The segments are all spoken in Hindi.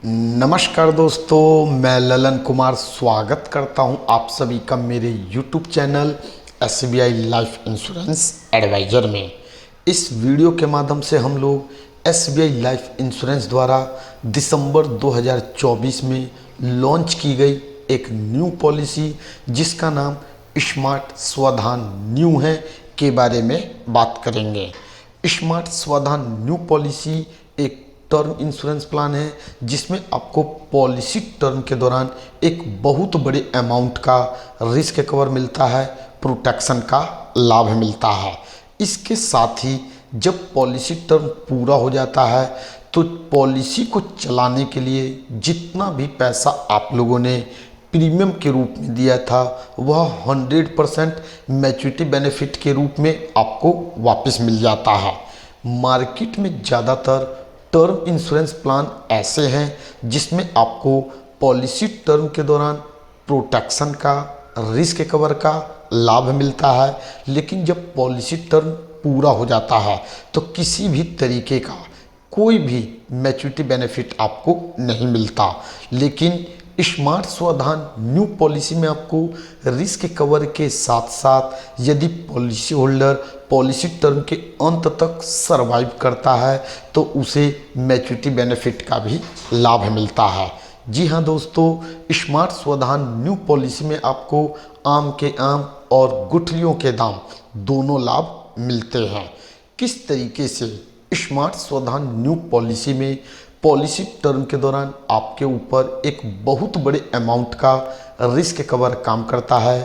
नमस्कार दोस्तों, मैं ललन कुमार स्वागत करता हूं आप सभी का मेरे YouTube channel SBI life insurance advisor में। इस वीडियो के माध्यम से हम लोग SBI लाइफ इंश्योरेंस द्वारा दिसंबर 2024 में लॉन्च की गई एक न्यू पॉलिसी जिसका नाम स्मार्ट स्वधान न्यू है के बारे में बात करेंगे। स्मार्ट स्वधान न्यू पॉलिसी एक टर्म इंश्योरेंस प्लान है जिसमें आपको पॉलिसी टर्म के दौरान एक बहुत बड़े अमाउंट का रिस्क कवर मिलता है, प्रोटेक्शन का लाभ मिलता है। इसके साथ ही जब पॉलिसी टर्म पूरा हो जाता है तो पॉलिसी को चलाने के लिए जितना भी पैसा आप लोगों ने प्रीमियम के रूप में दिया था वह 100% मैच्योरिटी बेनिफिट के रूप में आपको वापस मिल जाता है। मार्केट में ज़्यादातर टर्म इंश्योरेंस प्लान ऐसे हैं जिसमें आपको पॉलिसी टर्म के दौरान प्रोटेक्शन का, रिस्क कवर का लाभ मिलता है, लेकिन जब पॉलिसी टर्म पूरा हो जाता है तो किसी भी तरीके का कोई भी मैच्योरिटी बेनिफिट आपको नहीं मिलता। लेकिन स्मार्ट स्वधान न्यू पॉलिसी में आपको रिस्क कवर के साथ साथ यदि पॉलिसी होल्डर पॉलिसी टर्म के अंत तक सरवाइव करता है तो उसे मैच्योरिटी बेनिफिट का भी लाभ मिलता है। जी हाँ दोस्तों, स्मार्ट स्वधान न्यू पॉलिसी में आपको आम के आम और गुठलियों के दाम दोनों लाभ मिलते हैं। किस तरीके से स्मार्ट स्वधान न्यू पॉलिसी में पॉलिसी टर्म के दौरान आपके ऊपर एक बहुत बड़े अमाउंट का रिस्क कवर काम करता है,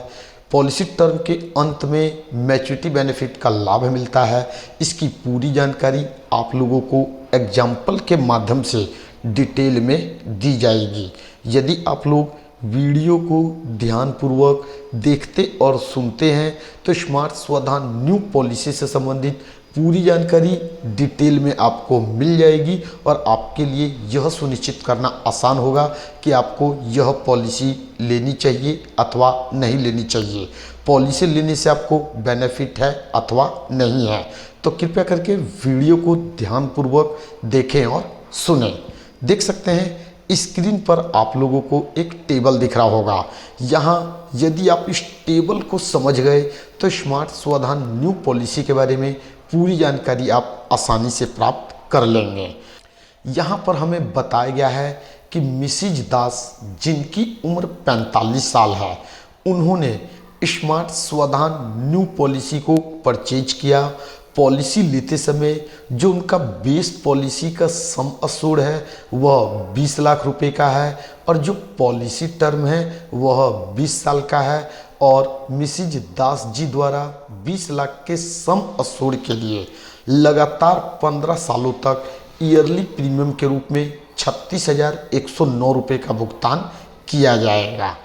पॉलिसी टर्म के अंत में मैच्योरिटी बेनिफिट का लाभ मिलता है, इसकी पूरी जानकारी आप लोगों को एग्जाम्पल के माध्यम से डिटेल में दी जाएगी। यदि आप लोग वीडियो को ध्यानपूर्वक देखते और सुनते हैं तो स्मार्ट स्वधान न्यू पॉलिसी से संबंधित पूरी जानकारी डिटेल में आपको मिल जाएगी और आपके लिए यह सुनिश्चित करना आसान होगा कि आपको यह पॉलिसी लेनी चाहिए अथवा नहीं लेनी चाहिए, पॉलिसी लेने से आपको बेनिफिट है अथवा नहीं है। तो कृपया करके वीडियो को ध्यानपूर्वक देखें और सुनें। देख सकते हैं स्क्रीन पर आप लोगों को एक टेबल दिख रहा होगा। यहाँ यदि आप इस टेबल को समझ गए तो स्मार्ट स्वधान न्यू पॉलिसी के बारे में पूरी जानकारी आप आसानी से प्राप्त कर लेंगे। यहाँ पर हमें बताया गया है कि मिसिज दास जिनकी उम्र 45 साल है, उन्होंने स्मार्ट स्वधान न्यू पॉलिसी को परचेज किया। पॉलिसी लेते समय जो उनका बेस पॉलिसी का सम अश्योर्ड है वह 20 लाख रुपए का है और जो पॉलिसी टर्म है वह 20 साल का है और मिसिज दास जी द्वारा 20 लाख के सम अश्योर्ड के लिए लगातार 15 सालों तक ईयरली प्रीमियम के रूप में 36,109 रुपये का भुगतान किया जाएगा।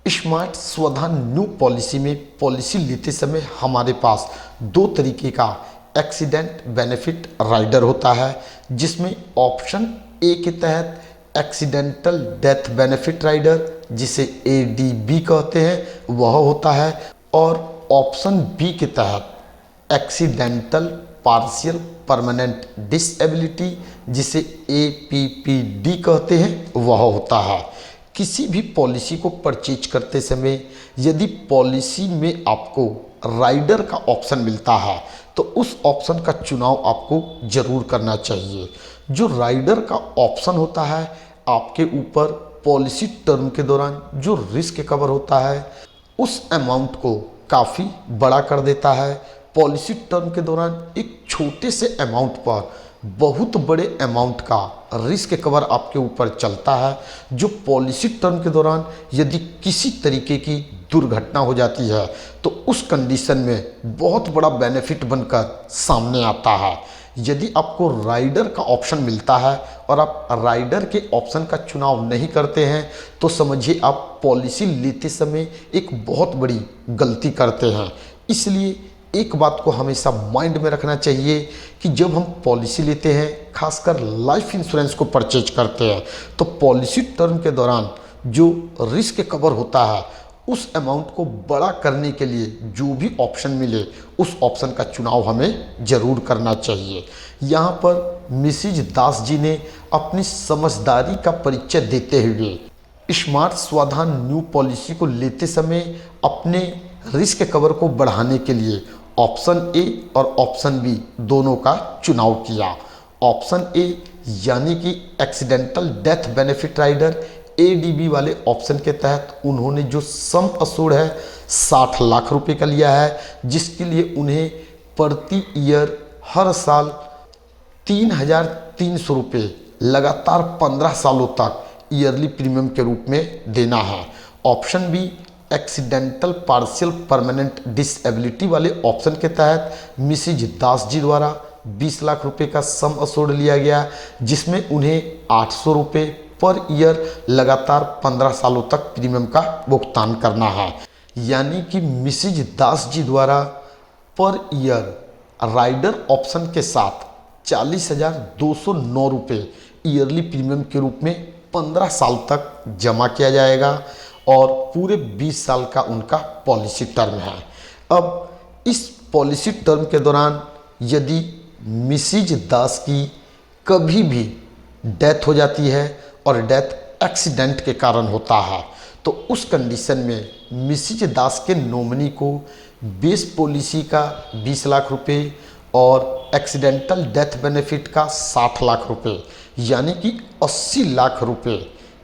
स्मार्ट स्वधान न्यू पॉलिसी में पॉलिसी लेते समय हमारे पास दो तरीके का एक्सीडेंट बेनिफिट राइडर होता है, जिसमें ऑप्शन ए के तहत एक्सीडेंटल डेथ बेनिफिट राइडर जिसे ADB कहते हैं वह होता है और ऑप्शन बी के तहत एक्सीडेंटल पार्शियल परमानेंट डिसेबिलिटी जिसे APPD कहते हैं वह होता है। किसी भी पॉलिसी को परचेज करते समय यदि पॉलिसी में आपको राइडर का ऑप्शन मिलता है तो उस ऑप्शन का चुनाव आपको जरूर करना चाहिए। जो राइडर का ऑप्शन होता है आपके ऊपर पॉलिसी टर्म के दौरान जो रिस्क कवर होता है उस अमाउंट को काफ़ी बड़ा कर देता है। पॉलिसी टर्म के दौरान एक छोटे से अमाउंट पर बहुत बड़े अमाउंट का रिस्क कवर आपके ऊपर चलता है, जो पॉलिसी टर्म के दौरान यदि किसी तरीके की दुर्घटना हो जाती है तो उस कंडीशन में बहुत बड़ा बेनिफिट बनकर सामने आता है। यदि आपको राइडर का ऑप्शन मिलता है और आप राइडर के ऑप्शन का चुनाव नहीं करते हैं तो समझिए आप पॉलिसी लेते समय एक बहुत बड़ी गलती करते हैं। इसलिए एक बात को हमेशा माइंड में रखना चाहिए कि जब हम पॉलिसी लेते हैं, खासकर लाइफ इंश्योरेंस को परचेज करते हैं, तो पॉलिसी टर्म के दौरान जो रिस्क कवर होता है उस अमाउंट को बड़ा करने के लिए जो भी ऑप्शन मिले उस ऑप्शन का चुनाव हमें जरूर करना चाहिए। यहाँ पर मिसिज दास जी ने अपनी समझदारी का परिचय देते हुए स्मार्ट स्वाधान न्यू पॉलिसी को लेते समय अपने रिस्क कवर को बढ़ाने के लिए ऑप्शन ए और ऑप्शन बी दोनों का चुनाव किया। ऑप्शन ए यानी कि accidental death benefit rider ADB वाले ऑप्शन के तहत उन्होंने जो सम अशोर्ड है 60 लाख रुपए का लिया है, जिसके लिए उन्हें प्रति ईयर हर साल 3,300 रुपये लगातार 15 सालों तक ईयरली प्रीमियम के रूप में देना है। Option B accidental partial permanent disability वाले ऑप्शन के तहत मिसिज दास जी द्वारा 20 लाख रुपए का सम अशोर्ड लिया गया, जिसमें उन्हें 800 रुपये पर ईयर लगातार 15 सालों तक प्रीमियम का भुगतान करना है। यानी कि मिसिज दास जी द्वारा पर ईयर राइडर ऑप्शन के साथ 40,209 रुपये ईयरली प्रीमियम के रूप में 15 साल तक जमा किया जाएगा और पूरे 20 साल का उनका पॉलिसी टर्म है। अब इस पॉलिसी टर्म के दौरान यदि मिसिज दास की कभी भी डेथ हो जाती है और डेथ एक्सीडेंट के कारण होता है, तो उस कंडीशन में मिसिज दास के नॉमिनी को बेस पॉलिसी का 20 लाख रुपए और एक्सीडेंटल डेथ बेनिफिट का 60 लाख रुपए यानी कि 80 लाख रुपए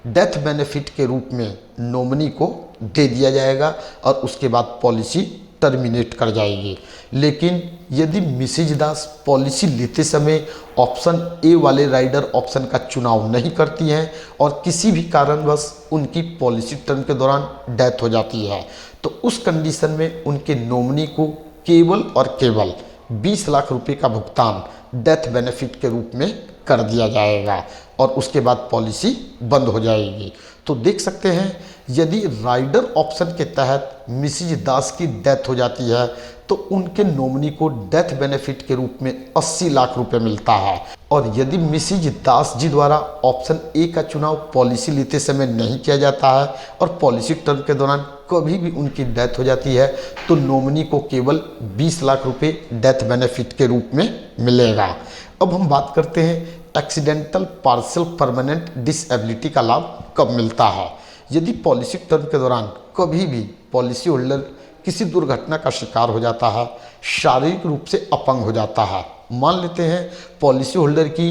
डेथ बेनिफिट के रूप में नॉमिनी को दे दिया जाएगा और उसके बाद पॉलिसी टर्मिनेट कर जाएगी। लेकिन यदि मिसिज दास पॉलिसी लेते समय ऑप्शन ए वाले राइडर ऑप्शन का चुनाव नहीं करती हैं और किसी भी कारणवश उनकी पॉलिसी टर्म के दौरान डेथ हो जाती है, तो उस कंडीशन में उनके नॉमिनी को केवल और केवल 20 लाख रुपए का भुगतान डेथ बेनिफिट के रूप में कर दिया जाएगा और उसके बाद पॉलिसी बंद हो जाएगी। तो देख सकते हैं यदि राइडर ऑप्शन के तहत मिसिज दास की डेथ हो जाती है तो उनके नॉमिनी को डेथ बेनिफिट के रूप में 80 लाख रुपए मिलता है, और यदि मिसिज दास जी द्वारा ऑप्शन ए का चुनाव पॉलिसी लेते समय नहीं किया जाता है और पॉलिसी टर्म के दौरान कभी भी उनकी डेथ हो जाती है तो नॉमिनी को केवल 20 लाख रुपए डेथ बेनिफिट के रूप में मिलेगा। अब हम बात करते हैं एक्सीडेंटल पार्शियल परमानेंट डिसेबिलिटी का लाभ कब मिलता है। यदि पॉलिसी टर्म के दौरान कभी भी पॉलिसी होल्डर किसी दुर्घटना का शिकार हो जाता है, शारीरिक रूप से अपंग हो जाता है, मान लेते हैं पॉलिसी होल्डर की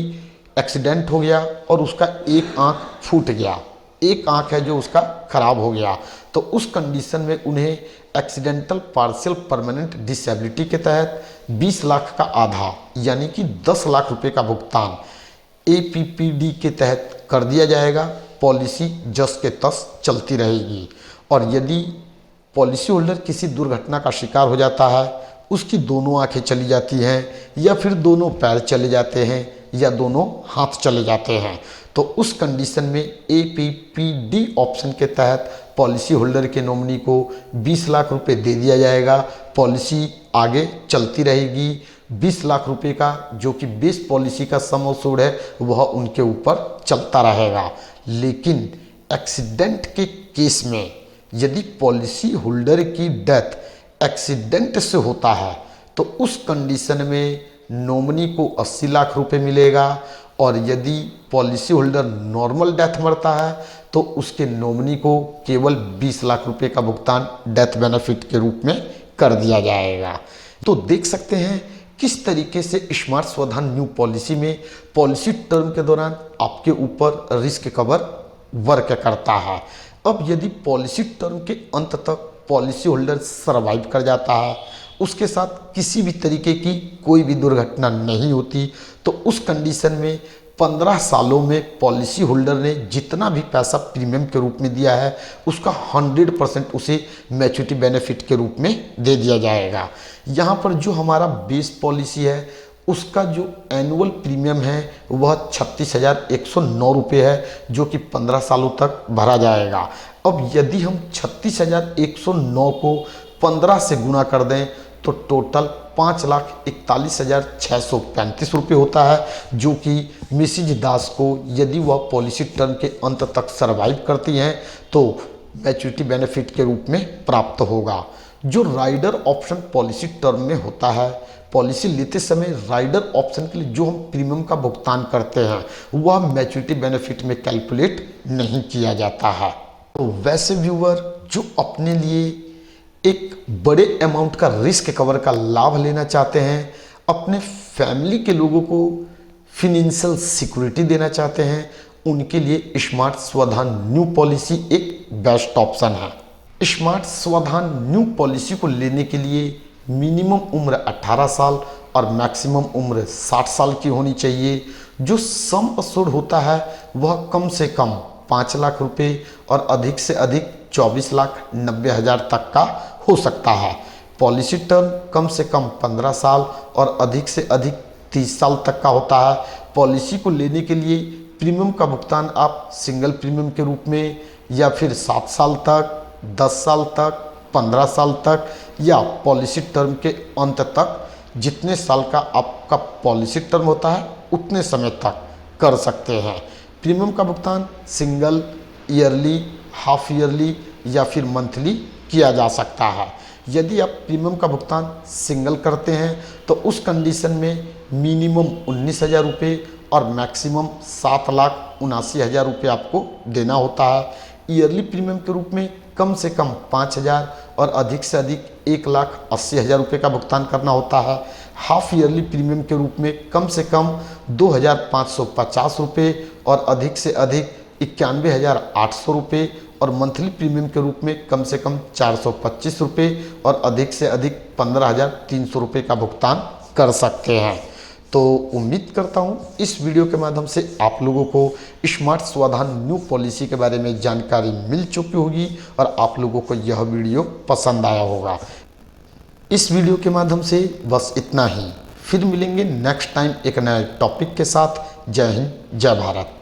एक्सीडेंट हो गया और उसका एक आंख फूट गया, एक आंख है जो उसका खराब हो गया, तो उस कंडीशन में उन्हें एक्सीडेंटल पार्शियल परमानेंट डिसेबिलिटी के तहत 20 लाख का आधा यानी कि 10 लाख रुपए का भुगतान एपीपीडी के तहत कर दिया जाएगा। पॉलिसी जस के तस चलती रहेगी। और यदि पॉलिसी होल्डर किसी दुर्घटना का शिकार हो जाता है, उसकी दोनों आंखें चली जाती हैं या फिर दोनों पैर चले जाते हैं या दोनों हाथ चले जाते हैं, तो उस कंडीशन में एपीपीडी ऑप्शन के तहत पॉलिसी होल्डर के नॉमिनी को 20 लाख रुपए दे दिया जाएगा। पॉलिसी आगे चलती रहेगी। 20 लाख रुपए का जो कि बेस पॉलिसी का सम अशोर्ड है वह उनके ऊपर चलता रहेगा। लेकिन एक्सीडेंट के केस में यदि पॉलिसी होल्डर की डेथ एक्सीडेंट से होता है तो उस कंडीशन में नॉमिनी को 80 लाख रुपए मिलेगा, और यदि पॉलिसी होल्डर नॉर्मल डेथ मरता है तो उसके नॉमिनी को केवल 20 लाख रुपए का भुगतान डेथ बेनिफिट के रूप में कर दिया जाएगा। तो देख सकते हैं किस तरीके से स्मार्ट स्वाधान न्यू पॉलिसी में पॉलिसी टर्म के दौरान आपके ऊपर रिस्क कवर वर्क करता है। अब यदि पॉलिसी टर्म के अंत तक पॉलिसी होल्डर सर्वाइव कर जाता है, उसके साथ किसी भी तरीके की कोई भी दुर्घटना नहीं होती, तो उस कंडीशन में 15 सालों में पॉलिसी होल्डर ने जितना भी पैसा प्रीमियम के रूप में दिया है उसका 100% उसे मैच्योरिटी बेनिफिट के रूप में दे दिया जाएगा। यहाँ पर जो हमारा बेस पॉलिसी है उसका जो एनुअल प्रीमियम है वह 36,109 रुपये है, जो कि 15 सालों तक भरा जाएगा। अब यदि हम 36,109 को 15 से गुना कर दें तो टोटल 5,41,635 रुपये होता है, जो कि मिसिज दास को यदि वह पॉलिसी टर्म के अंत तक सर्वाइव करती हैं तो मैच्योरिटी बेनिफिट के रूप में प्राप्त होगा। जो राइडर ऑप्शन पॉलिसी टर्म में होता है, पॉलिसी लेते समय राइडर ऑप्शन के लिए जो हम प्रीमियम का भुगतान करते हैं वह मैच्योरिटी बेनिफिट में कैलकुलेट नहीं किया जाता है। तो वैसे व्यूअर जो अपने लिए एक बड़े अमाउंट का रिस्क कवर का लाभ लेना चाहते हैं, अपने फैमिली के लोगों को फिनेंशियल सिक्योरिटी देना चाहते हैं, उनके लिए स्मार्ट स्वधान न्यू पॉलिसी एक बेस्ट ऑप्शन है। स्मार्ट स्वधान न्यू पॉलिसी को लेने के लिए मिनिमम उम्र 18 साल और मैक्सिमम उम्र 60 साल की होनी चाहिए। जो सम अश्योर्ड होता है वह कम से कम 5 लाख रुपए और अधिक से अधिक 24,90,000 तक का हो सकता है। पॉलिसी टर्म कम से कम 15 साल और अधिक से अधिक 30 साल तक का होता है। पॉलिसी को लेने के लिए प्रीमियम का भुगतान आप सिंगल प्रीमियम के रूप में या फिर 7 साल तक, 10 साल तक, 15 साल तक या पॉलिसी टर्म के अंत तक, जितने साल का आपका पॉलिसी टर्म होता है उतने समय तक कर सकते हैं। प्रीमियम का भुगतान सिंगल, ईयरली, हाफ ईयरली या फिर मंथली किया जा सकता है। यदि आप प्रीमियम का भुगतान सिंगल करते हैं तो उस कंडीशन में मिनिमम 19,000 रुपये और मैक्सिमम 7,79,000 रुपये आपको देना होता है। ईयरली प्रीमियम के रूप में कम से कम 5,000 और अधिक से अधिक 1,80,000 रुपये का भुगतान करना होता है। हाफ ईयरली प्रीमियम के रूप में कम से कम 2,550 रुपये और अधिक से अधिक 91,800 रुपये और मंथली प्रीमियम के रूप में कम से कम 425 रुपये और अधिक से अधिक 15,300 रुपये का भुगतान कर सकते हैं। तो उम्मीद करता हूँ इस वीडियो के माध्यम से आप लोगों को स्मार्ट स्वधान न्यू पॉलिसी के बारे में जानकारी मिल चुकी होगी और आप लोगों को यह वीडियो पसंद आया होगा। इस वीडियो के माध्यम से बस इतना ही। फिर मिलेंगे नेक्स्ट टाइम एक नए टॉपिक के साथ। जय हिंद, जय भारत।